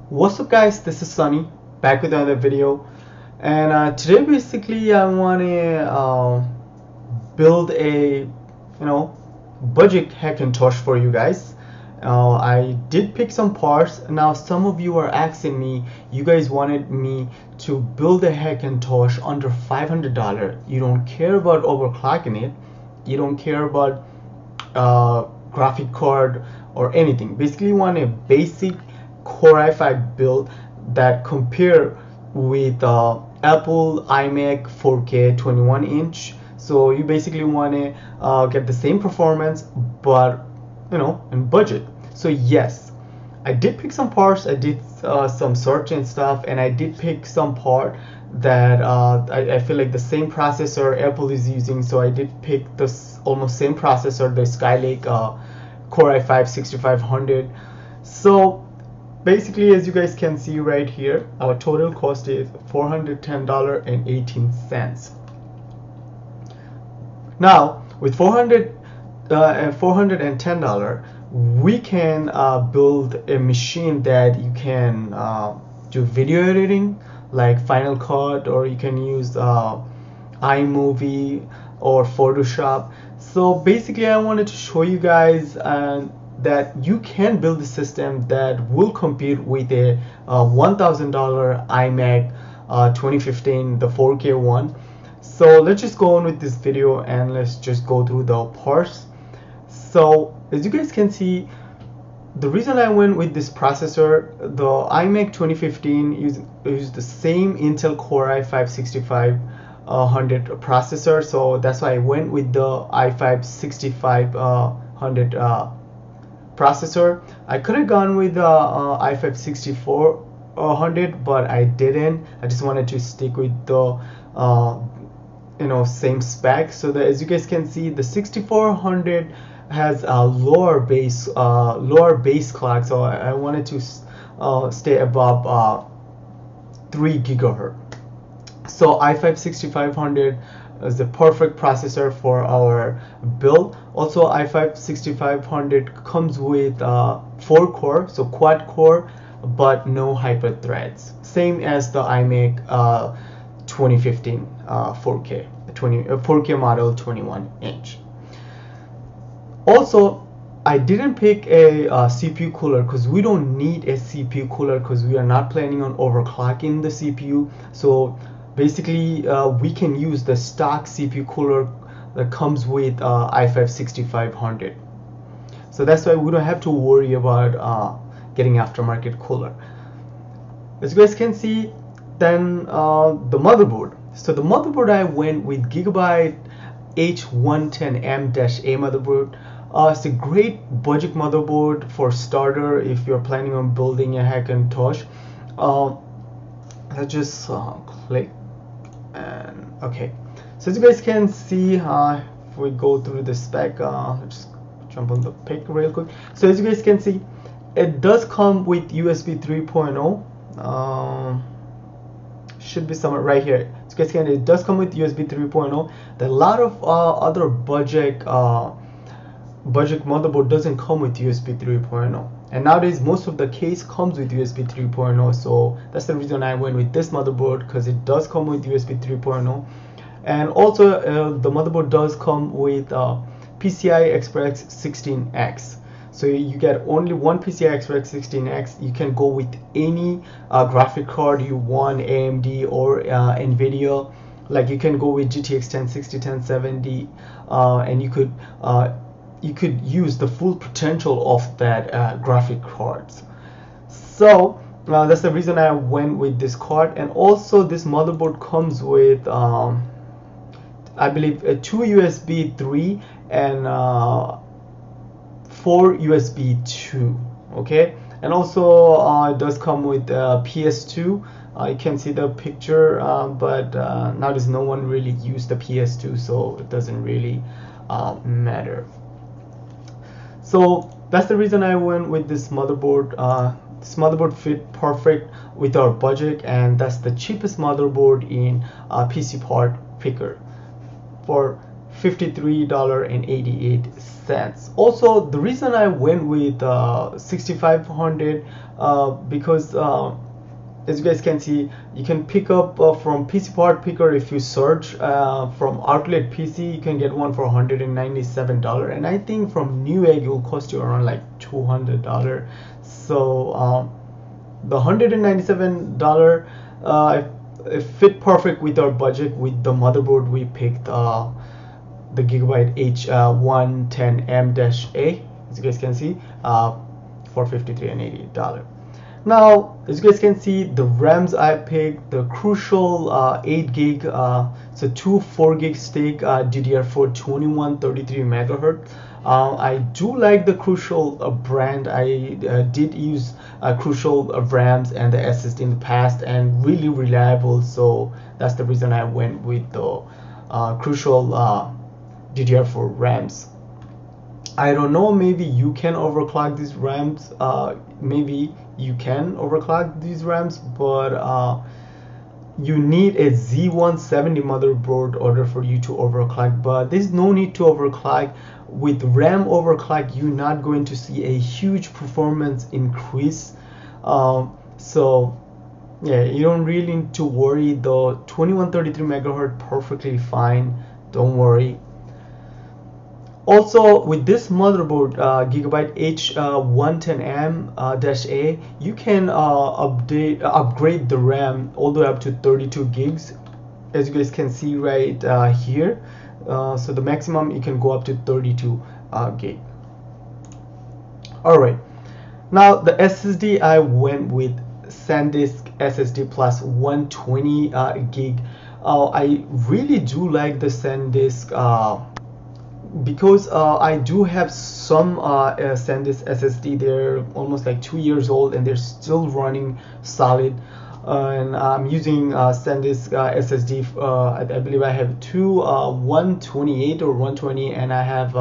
What's up guys, this is Sunny back with another video, and today basically I want to build a budget Hackintosh for you guys. I did pick some parts. Now some of you are asking me, you guys wanted me to build a Hackintosh under $500. You don't care about overclocking it, you don't care about graphic card or anything. Basically you want a basic Core i5 build that compare with Apple iMac 4K 21-inch. So you basically want to get the same performance, but in budget. So yes, I did pick some parts. I did some search and stuff, and I did pick some part that I feel like the same processor Apple is using. So I did pick this almost same processor, the Skylake Core i5 6500. So basically, as you guys can see right here, our total cost is $410.18. Now with $410, we can build a machine that you can do video editing like Final Cut, or you can use iMovie or Photoshop. So basically I wanted to show you guys that you can build a system that will compete with a $1,000 iMac 2015, the 4K one. So let's just go on with this video and let's just go through the parts. So as you guys can see, the reason I went with this processor, the iMac 2015 used the same Intel Core i5 6500 processor, so that's why I went with the i5 6500 processor. I could have gone with the i5 6400, but I didn't. I just wanted to stick with the same spec. So that, as you guys can see, the 6400 has a lower base clock, so I wanted to stay above 3 gigahertz. So i5 6500 is the perfect processor for our build. Also i5 6500 comes with 4 core, so quad core, but no hyper threads, same as the iMac 2015 4K model 21-inch. Also, I didn't pick a CPU cooler because we don't need a CPU cooler because we are not planning on overclocking the CPU. So basically we can use the stock CPU cooler that comes with i5 6500. So that's why we don't have to worry about getting aftermarket cooler. As you guys can see, then the motherboard. So the motherboard, I went with Gigabyte H110M-A motherboard. It's a great budget motherboard for starter if you're planning on building a Hackintosh. Let's just click and okay. So as you guys can see, if we go through the spec, let's just jump on the pic real quick. So as you guys can see, it does come with USB 3.0. Should be somewhere right here. So you guys can, it does come with USB 3.0. There are a lot of other budget motherboard doesn't come with USB 3.0, and nowadays most of the case comes with USB 3.0. So that's the reason I went with this motherboard, because it does come with USB 3.0. And also the motherboard does come with PCI Express 16X. So you get only one PCI Express 16X. You can go with any graphic card you want, AMD or NVIDIA. Like you can go with GTX 1060, 1070, and you could use the full potential of that graphic cards. So that's the reason I went with this card. And also this motherboard comes with I believe 2 USB 3 and 4 USB 2. Okay, and also it does come with PS2. You can see the picture, but nowadays no one really used the PS2, so it doesn't really matter. So that's the reason I went with this motherboard. This motherboard fit perfect with our budget, and that's the cheapest motherboard in PC part picker for $53.88. Also, the reason I went with 6500 because as you guys can see, you can pick up from PC Part Picker. If you search from Outlet PC, you can get one for $197, and I think from Newegg it will cost you around like $200. So the $197 it fit perfect with our budget. With the motherboard, we picked the Gigabyte H110M-A, as you guys can see, for $53.88. Now, as you guys can see, the RAMs I picked, the Crucial 8 gig, so two 4 gig stick, DDR4 2133 megahertz. I do like the Crucial brand. I did use Crucial RAMs and the SSD in the past, and really reliable. So that's the reason I went with the Crucial DDR4 RAMs. I don't know, maybe you can overclock these RAMs. Maybe you can overclock these RAMs, but you need a Z170 motherboard in order for you to overclock. But there's no need to overclock. With RAM overclock, you're not going to see a huge performance increase. So yeah, you don't really need to worry. The 2133 megahertz perfectly fine, don't worry. Also, with this motherboard, Gigabyte H110M-A, you can upgrade the RAM all the way up to 32 gigs, as you guys can see right here. So the maximum you can go up to 32 gig. All right, now the SSD, I went with SanDisk SSD plus 120 gig. I really do like the SanDisk because I do have some SanDisk SSD. They're almost like 2 years old and they're still running solid. And I'm using SanDisk SSD. I believe I have two 128 or 120, and I have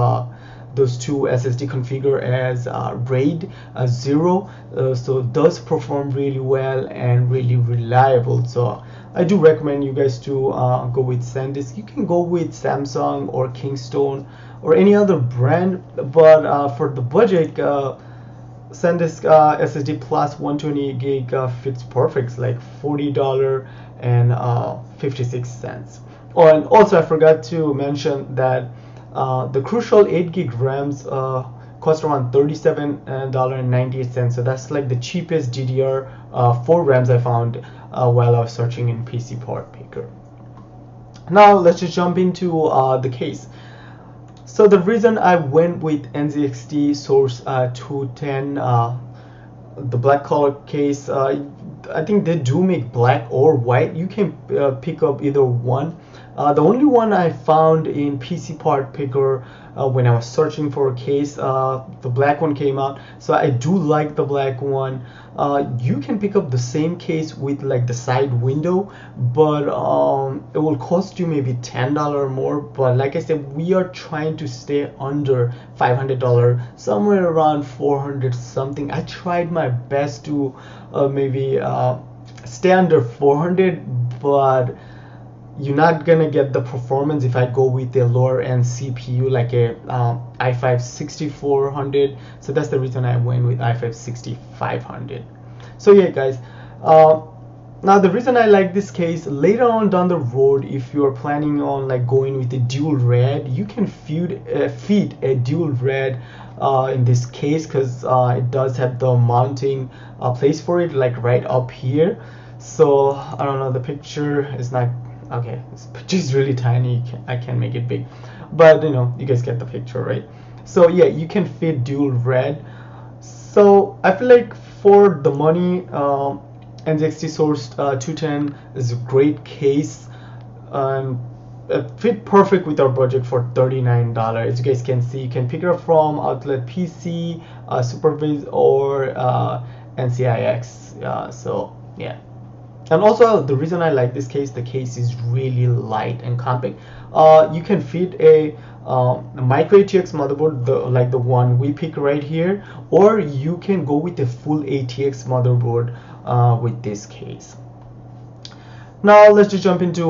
those two SSD configured as RAID 0. So it does perform really well and really reliable. So I do recommend you guys to go with SanDisk. You can go with Samsung or Kingston or any other brand, but for the budget, SanDisk SSD plus 120 gig fits perfect. It's like $40.56. Oh, and also I forgot to mention that the Crucial 8 gig RAMs cost around $37.98. So that's like the cheapest DDR4 RAMs I found while I was searching in PC Part Picker. Now let's just jump into the case. So the reason I went with NZXT Source 210, the black color case, I think they do make black or white. You can pick up either one. The only one I found in PC Part Picker when I was searching for a case, the black one came out. So I do like the black one. You can pick up the same case with like the side window, but it will cost you maybe $10 more. But like I said, we are trying to stay under $500, somewhere around 400 something. I tried my best to maybe stay under 400, but you're not gonna get the performance if I go with a lower end CPU like a i5 6400. So that's the reason I went with i5 6500. So yeah guys, now the reason I like this case, later on down the road, if you're planning on like going with a dual red, you can feed a dual red in this case, because it does have the mounting place for it, like right up here. So I don't know, the picture is not okay, this picture is really tiny. I can't make it big, but you know, you guys get the picture, right? So yeah, you can fit dual red. So I feel like for the money, NZXT Source 210 is a great case, and it fit perfect with our budget for $39. As you guys can see, you can pick it up from Outlet PC, Supervis, or NCIX. So yeah. And also the reason I like this case, the case is really light and compact. You can fit a micro ATX motherboard, like the one we pick right here, or you can go with a full ATX motherboard with this case. Now let's just jump into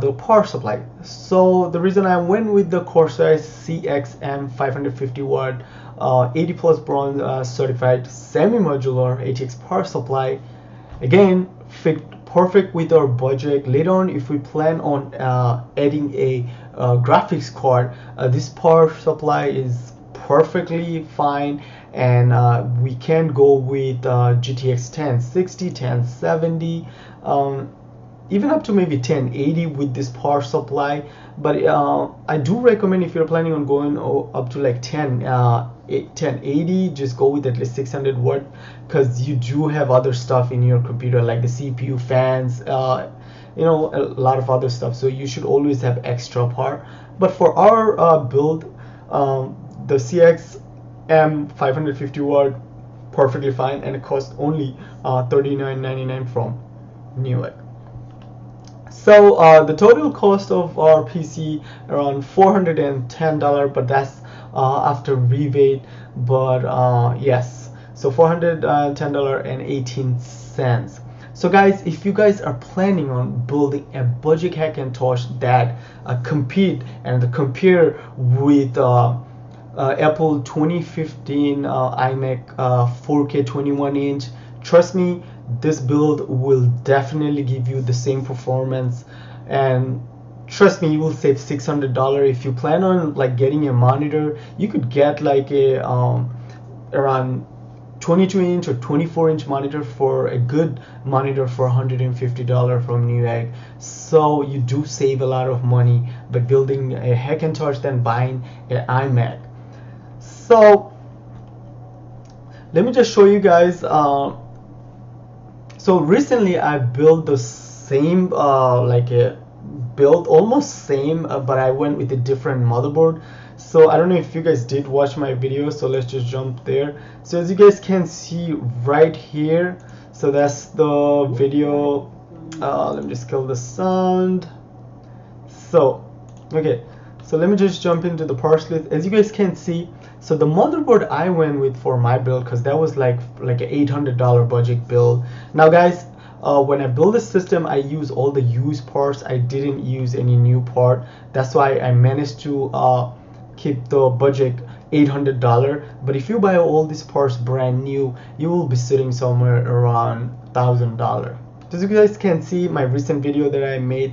the power supply. So the reason I went with the Corsair CXM 550 watt 80 plus bronze certified semi-modular ATX power supply, again fit perfect with our budget. Later on, if we plan on adding a graphics card, this power supply is perfectly fine, and we can go with GTX 1060, 1070, even up to maybe 1080 with this power supply. But I do recommend, if you're planning on going up to like 1080, just go with at least 600 watt, because you do have other stuff in your computer like the CPU, fans, you know, a lot of other stuff, so you should always have extra power. But for our build, the CXM 550 watt perfectly fine, and it costs only $39.99 from Newegg. So the total cost of our PC around $410, but that's after rebate. But yes, so $410.18. So guys, if you guys are planning on building a budget Hackintosh that compete and compare with Apple 2015 iMac 4K 21-inch, trust me, this build will definitely give you the same performance, and trust me, you will save $600. If you plan on like getting a monitor, you could get like a around 22-inch or 24-inch monitor for a good monitor for $150 from Newegg. So you do save a lot of money by building a Hackintosh than buying an iMac. So let me just show you guys. So recently I built the same like a build, almost same, but I went with a different motherboard. So I don't know if you guys did watch my video, so let's just jump there. So as you guys can see right here, so that's the video. Let me just kill the sound. So okay, so let me just jump into the parts list. As you guys can see, so the motherboard I went with for my build, because that was like an $800 budget build. Now guys, when I build the system, I use all the used parts. I didn't use any new part. That's why I managed to keep the budget $800. But if you buy all these parts brand new, you will be sitting somewhere around $1,000. As you guys can see my recent video that I made,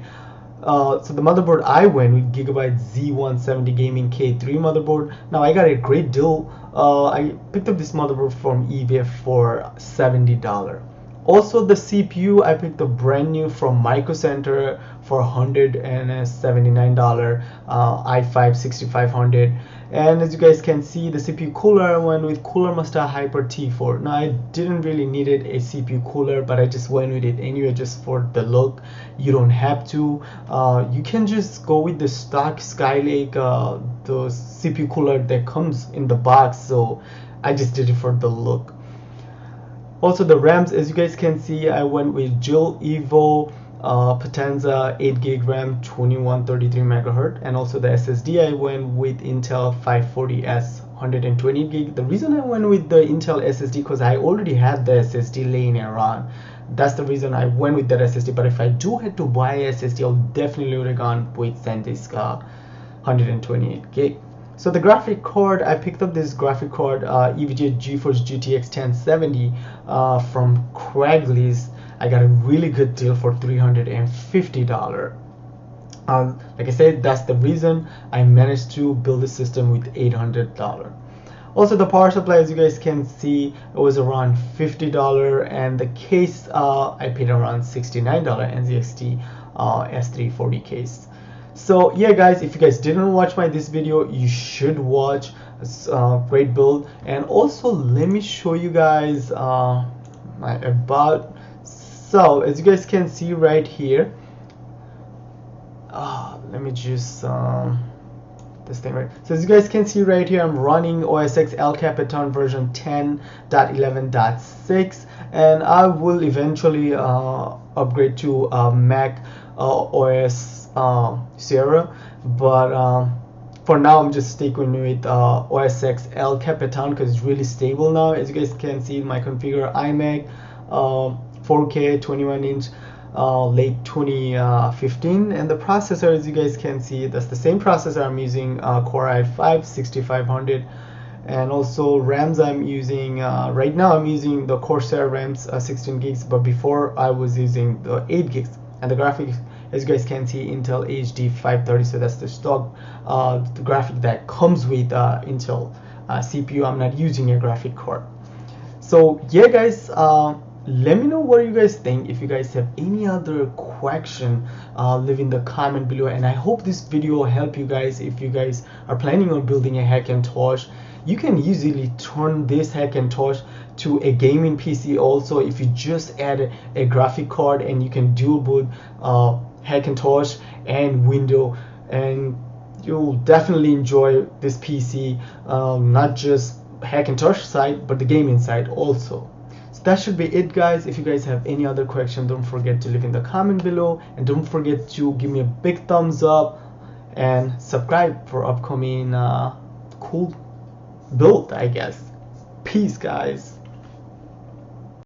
so the motherboard I went with Gigabyte Z170 Gaming K3 motherboard. Now I got a great deal. I picked up this motherboard from eBay for $70. Also the CPU I picked up brand new from Micro Center for $179, i5 6500. And as you guys can see, the CPU cooler I went with Cooler Master Hyper T4. Now I didn't really needed a CPU cooler, but I just went with it anyway just for the look. You don't have to. You can just go with the stock Skylake, the CPU cooler that comes in the box. So I just did it for the look. Also the RAMs, as you guys can see, I went with Jill Evo Potenza 8GB RAM 2133 MHz, and also the SSD I went with Intel 540S 128GB. The reason I went with the Intel SSD because I already had the SSD laying around. That's the reason I went with that SSD. But if I do had to buy a SSD, I'll definitely would have gone with SanDisk 128GB. So the graphic card, I picked up this graphic card EVGA GeForce GTX 1070 from Craigslist. I got a really good deal for $350. Like I said, that's the reason I managed to build a system with $800. Also the power supply, as you guys can see, it was around $50, and the case I paid around $69, NZXT S340 case. So yeah guys, if you guys didn't watch this video, you should watch. It's a great build. And also let me show you guys my about. So as you guys can see right here, let me just this thing right. So as you guys can see right here, I'm running OS X El Capitan version 10.11.6, and I will eventually upgrade to Mac OS Sierra, but for now I'm just sticking with OS X El Capitan because it's really stable now. As you guys can see, my configure iMac 4K 21-inch late 2015, and the processor, as you guys can see, that's the same processor I'm using, Core i5 6500. And also RAMs I'm using, right now I'm using the Corsair RAMs 16 gigs, but before I was using the 8 gigs. And the graphics, as you guys can see, Intel HD 530, so that's the stock the graphic that comes with Intel CPU. I'm not using a graphic card. So yeah guys, let me know what you guys think. If you guys have any other question, leave in the comment below, and I hope this video will help you guys. If you guys are planning on building a Hackintosh, you can easily turn this Hackintosh to a gaming PC also if you just add a graphic card, and you can dual boot Hackintosh and Windows, and you'll definitely enjoy this PC, not just Hackintosh side but the gaming side also. So that should be it guys. If you guys have any other question, don't forget to leave in the comment below, and don't forget to give me a big thumbs up and subscribe for upcoming cool build, I guess. Peace guys.